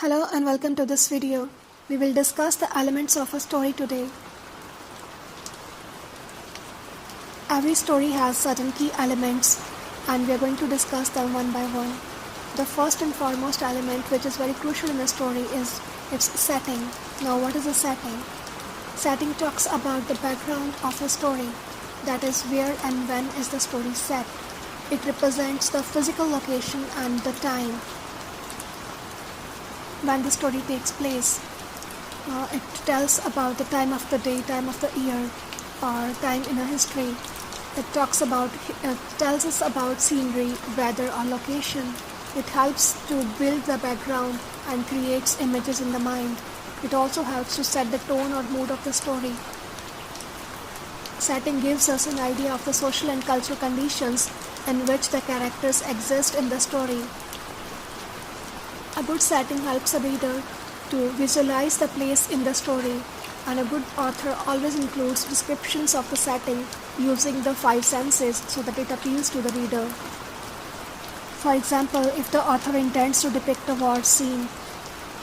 Hello and welcome to this video. We will discuss the elements of a story today. Every story has certain key elements and we are going to discuss them one by one. The first and foremost element which is very crucial in a story is its setting. Now what is a setting? Setting talks about the background of a story, that is where and when is the story set. It represents the physical location and the time when the story takes place. It tells about the time of the day, time of the year, or time in a history. It tells us about scenery, weather, or location. It helps to build the background and creates images in the mind. It also helps to set the tone or mood of the story. Setting gives us an idea of the social and cultural conditions in which the characters exist in the story. A good setting helps a reader to visualize the place in the story, and a good author always includes descriptions of the setting using the five senses so that it appeals to the reader. For example, if the author intends to depict a war scene,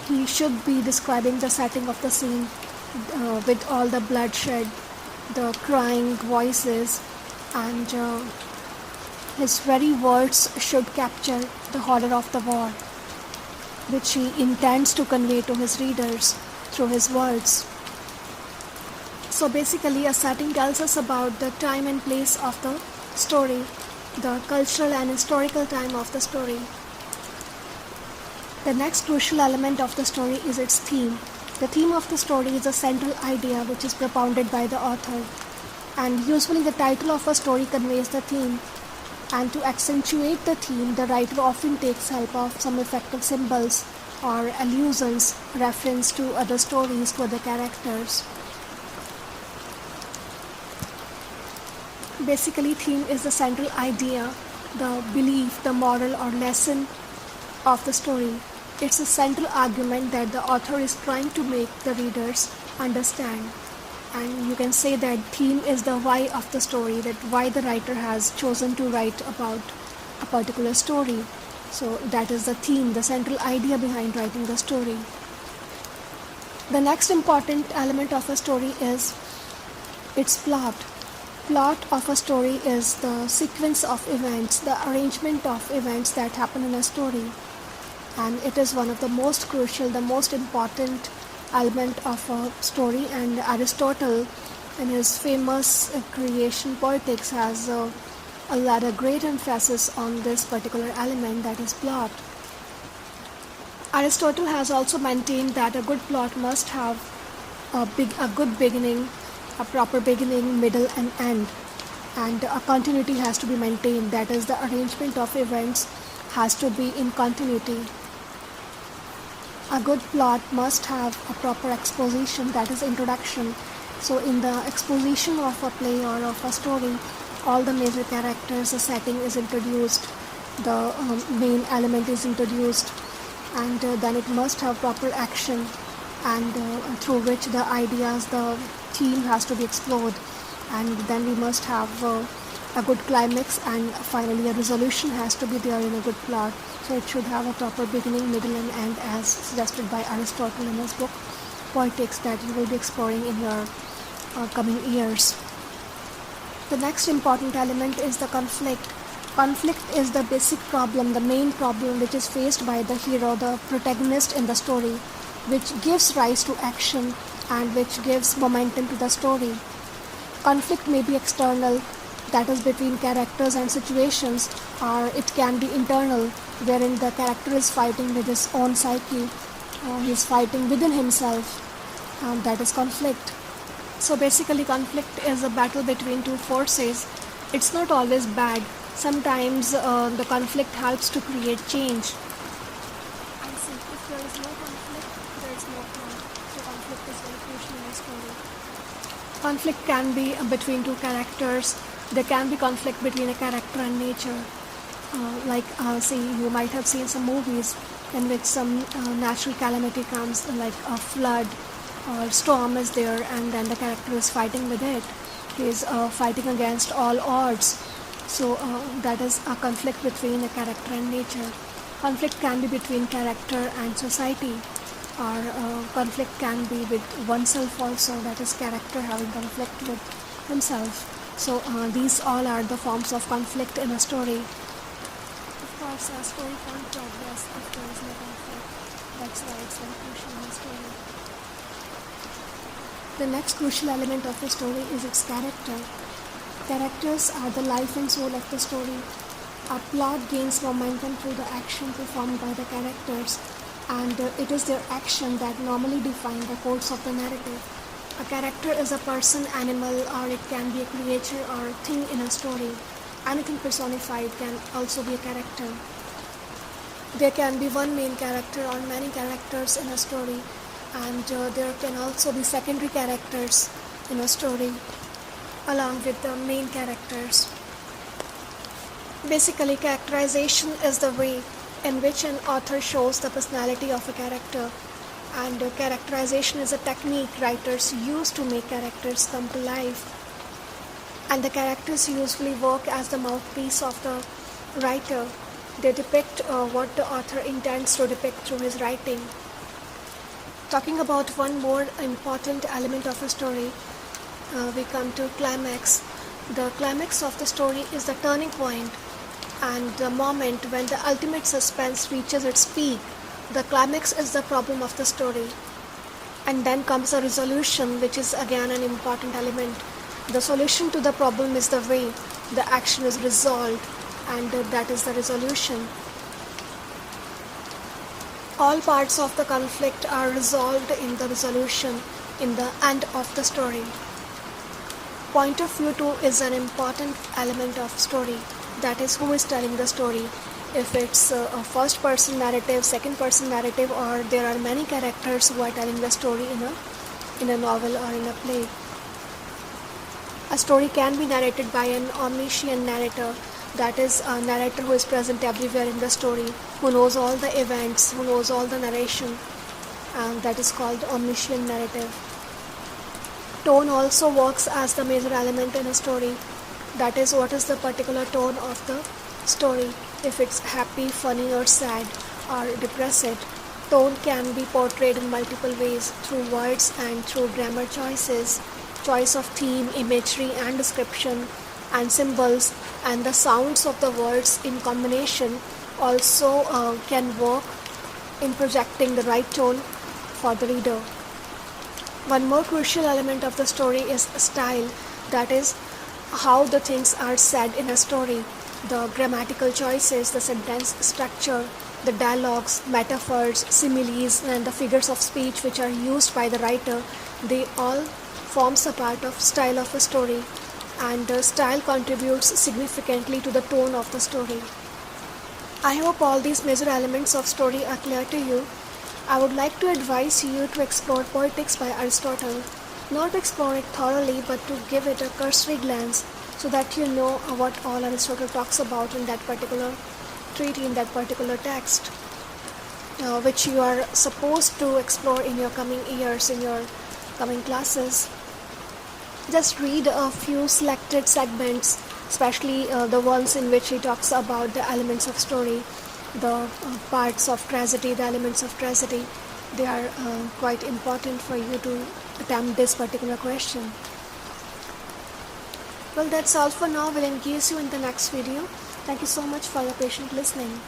he should be describing the setting of the scene with all the bloodshed, the crying voices, and his very words should capture the horror of the war, which he intends to convey to his readers through his words. So basically, a setting tells us about the time and place of the story, the cultural and historical time of the story. The next crucial element of the story is its theme. The theme of the story is a central idea which is propounded by the author, and usually the title of a story conveys the theme. And to accentuate the theme, the writer often takes help of some effective symbols or allusions, reference to other stories, to other characters. Basically, theme is the central idea, the belief, the moral or lesson of the story. It's a central argument that the author is trying to make the readers understand. And you can say that theme is the why of the story, that why the writer has chosen to write about a particular story. So that is the theme, the central idea behind writing the story. The next important element of a story is its plot. Plot of a story is the sequence of events, the arrangement of events that happen in a story. And it is one of the most crucial, the most important element of a story, and Aristotle in his famous creation Poetics has laid a great emphasis on this particular element, that is plot. Aristotle has also maintained that a good plot must have a good beginning, a proper beginning, middle and end, and a continuity has to be maintained, that is the arrangement of events has to be in continuity. A good plot must have a proper exposition, that is introduction. So in the exposition of a play or of a story, all the major characters, the setting is introduced, the main element is introduced, and then it must have proper action, and through which the ideas, the theme has to be explored, and then we must have a good climax, and finally a resolution has to be there in a good plot. So it should have a proper beginning, middle and end, as suggested by Aristotle in his book Poetics, that you will be exploring in your coming years. The next important element is the conflict. Conflict is the basic problem, the main problem which is faced by the hero, the protagonist in the story, which gives rise to action and which gives momentum to the story. Conflict may be external, that is between characters and situations, or it can be internal, wherein the character is fighting with his own psyche, he is fighting within himself, that is conflict. So basically conflict is a battle between two forces. It's not always bad. Sometimes the conflict helps to create change. And see, if there is no conflict, there is no plan. So conflict is very crucial in a story. Conflict can be between two characters. There can be conflict between a character and nature. See, you might have seen some movies in which some natural calamity comes, like a flood or storm is there, and then the character is fighting with it. He is fighting against all odds. So that is a conflict between a character and nature. Conflict can be between character and society, or conflict can be with oneself also, that is character having conflict with himself. So these all are the forms of conflict in a story. Of course, a story can't progress if there is no conflict. That's why it's very crucial in a story. The next crucial element of the story is its character. Characters are the life and soul of the story. A plot gains momentum through the action performed by the characters, and it is their action that normally define the course of the narrative. A character is a person, animal, or it can be a creature or thing in a story. Anything personified can also be a character. There can be one main character or many characters in a story, and there can also be secondary characters in a story along with the main characters. Basically, characterization is the way in which an author shows the personality of a character, and characterization is a technique writers use to make characters come to life. And the characters usually work as the mouthpiece of the writer. They depict what the author intends to depict through his writing. Talking about one more important element of a story, we come to climax. The climax of the story is the turning point and the moment when the ultimate suspense reaches its peak. The climax is the problem of the story. And then comes a resolution, which is again an important element. The solution to the problem is the way the action is resolved, and that is the resolution. All parts of the conflict are resolved in the resolution, in the end of the story. Point of view too is an important element of story. That is, who is telling the story. If it's a first person narrative, second person narrative, or there are many characters who are telling the story in a novel or in a play. A story can be narrated by an omniscient narrator, that is a narrator who is present everywhere in the story, who knows all the events, who knows all the narration, and that is called omniscient narrative. Tone also works as the major element in a story. That is, what is the particular tone of the story. If it's happy, funny, or sad, or depressed, tone can be portrayed in multiple ways, through words and through grammar choices, choice of theme, imagery and description, and symbols, and the sounds of the words in combination also can work in projecting the right tone for the reader. One more crucial element of the story is style, that is, how the things are said in a story. The grammatical choices, the sentence structure, the dialogues, metaphors, similes, and the figures of speech which are used by the writer, they all forms a part of style of a story, and the style contributes significantly to the tone of the story. I hope all these major elements of story are clear to you. I would like to advise you to explore Poetics by Aristotle. Not to explore it thoroughly, but to give it a cursory glance so that you know what all Aristotle talks about in that particular treatise, in that particular text, which you are supposed to explore in your coming years, in your coming classes. Just read a few selected segments, especially the ones in which he talks about the elements of story, the parts of tragedy, the elements of tragedy. They are quite important for you to attempt this particular question. Well, that's all for now. We'll engage you in the next video. Thank you so much for your patient listening.